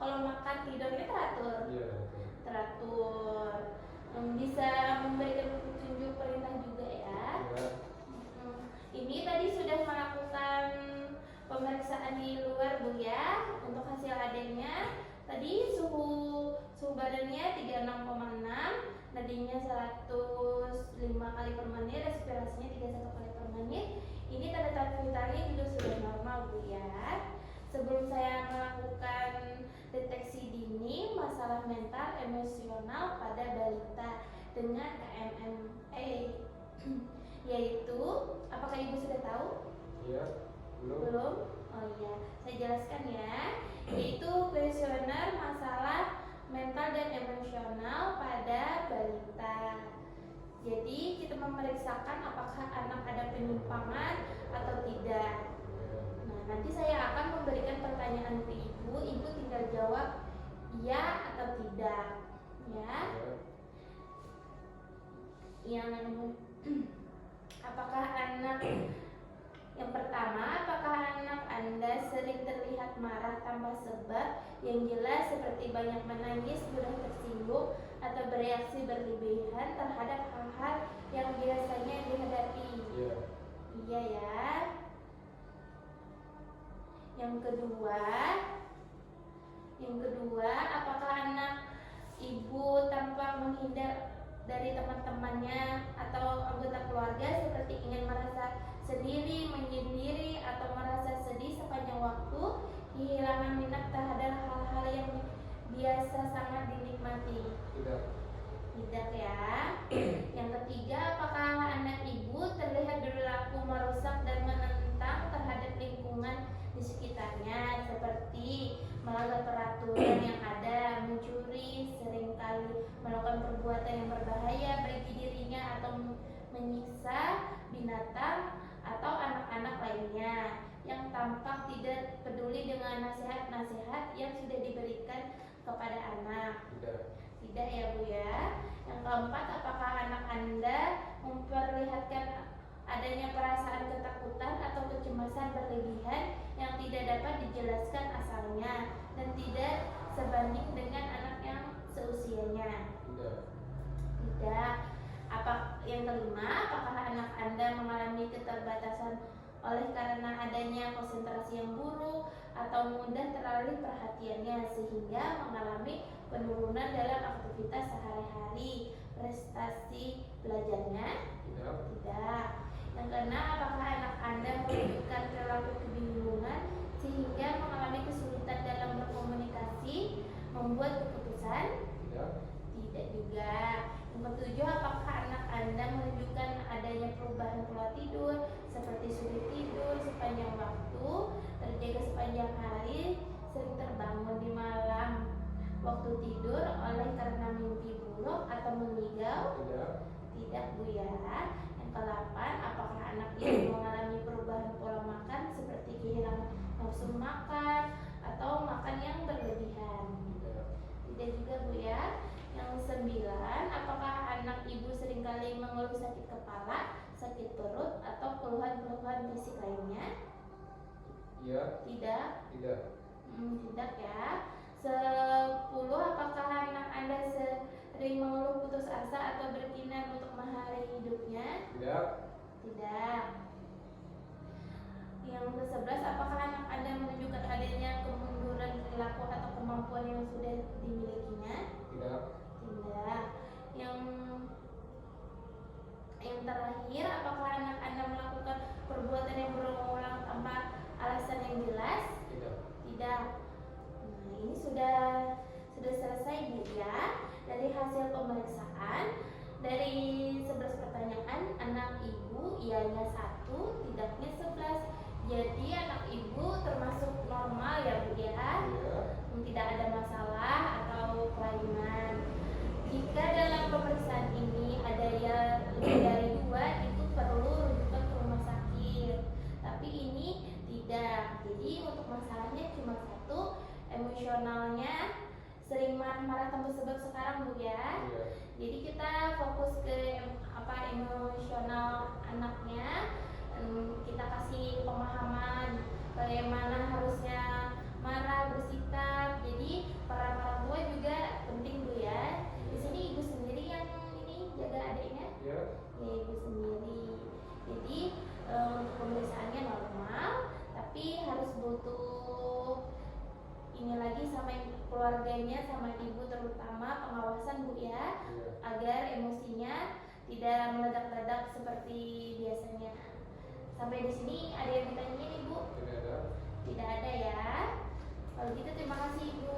kalau makan tidurnya teratur. Iya, betul. Teratur. Bisa memberikan petunjuk perintah juga ya. Iya. Ini tadi sudah melakukan pemeriksaan di luar Bu ya. Untuk hasil ADN-nya tadi suhu badannya 36,6, nadinya 105 kali per menit, respirasinya 31 kali per menit. Ini tanda-tanda vitalnya juga sudah normal Bu ya. Sebelum saya melakukan deteksi dini masalah mental emosional pada balita dengan KMMA, yaitu, apakah Ibu sudah tahu? Iya, Belum? Oh iya, saya jelaskan ya. Yaitu kuesioner masalah mental dan emosional pada balita. Jadi kita memeriksakan apakah anak ada penyimpangan atau tidak. Nah, nanti saya akan memberikan pertanyaan ke Ibu. Ibu tinggal jawab iya atau tidak, ya. Yang apakah anak yang pertama, apakah anak Anda sering terlihat marah tanpa sebab yang jelas seperti banyak menangis, mudah tersinggung, atau bereaksi berlebihan terhadap hal-hal yang biasanya dihadapi? Iya. Iya ya. Yang kedua, apakah anak Ibu tampak menghindar dari teman-temannya atau anggota keluarga seperti ingin merasa sendiri, menyendiri, atau merasa sedih sepanjang waktu, kehilangan minat terhadap hal-hal yang biasa sangat dinikmati? Tidak ya. Yang ketiga, apakah anak Ibu terlihat berlaku merusak dan menentang terhadap lingkungan di sekitarnya, seperti melanggar peraturan yang ada, mencuri, seringkali melakukan perbuatan yang berbahaya bagi dirinya, atau menyiksa binatang atau anak-anak lainnya, yang tampak tidak peduli dengan nasihat-nasihat yang sudah diberikan kepada anak? Tidak ya Bu ya. Yang keempat, apakah anak Anda memperlihatkan adanya perasaan ketakutan atau kecemasan berlebihan yang tidak dapat dijelaskan asalnya dan tidak sebanding dengan anak yang seusianya? Tidak. Yang kelima, apakah anak Anda mengalami keterbatasan oleh karena adanya konsentrasi yang buruk atau mudah teralih perhatiannya sehingga mengalami penurunan dalam aktivitas sehari-hari, prestasi belajarnya? Tidak. Yang keenam, apakah anak Anda menunjukkan perilaku kebingungan sehingga mengalami kesulitan dalam berkomunikasi, membuat keputusan? Tidak juga. Yang ketujuh, apakah anak Anda menunjukkan adanya perubahan pola tidur seperti sulit tidur sepanjang waktu, terjaga sepanjang hari, sering terbangun di malam waktu tidur oleh karena mimpi buruk atau mengigau? Tidak Bu ya. Yang kedelapan, apakah anak ini mengalami perubahan pola makan seperti kehilangan nafsu makan atau makan yang berlebihan? Tidak juga Bu ya. Yang sembilan, apakah anak Ibu seringkali mengeluh sakit kepala, sakit perut, atau keluhan-keluhan fisik lainnya? Iya. Tidak. Tidak ya. 10, apakah anak Anda sering mengeluh putus asa atau berkinaan untuk mengakhiri hidupnya? Tidak. Yang ke-11, apakah anak Anda menunjukkan adanya kemunduran perilaku atau kemampuan yang sudah dimilikinya? Tidak. Yang terakhir, apakah anak Anda melakukan perbuatan yang berulang-ulang tanpa alasan yang jelas? Tidak. Nah, ini sudah selesai Bu ya. Dari hasil pemeriksaan, dari 11 pertanyaan, anak Ibu ianya 1, tidaknya 11. Jadi anak Ibu termasuk normal ya Bu ya. Tidak ada masalah atau kelainan. Jika dalam pemeriksaan ini ada yang lebih dari 2, itu perlu rujukan ke rumah sakit. Tapi ini tidak. Jadi untuk masalahnya cuma 1, emosionalnya sering marah-marah tanpa sebab sekarang Bu ya. Jadi kita fokus ke emosional anaknya. Kita kasih pemahaman bagaimana harusnya marah, bersikap. Jadi sama keluarganya, sama ibu terutama, pengawasan Bu ya, Iya. agar emosinya tidak meledak-ledak seperti biasanya. Sampai di sini ada yang ditanyain Ibu? Tidak ada. Tidak ada ya. Kalau gitu terima kasih Ibu.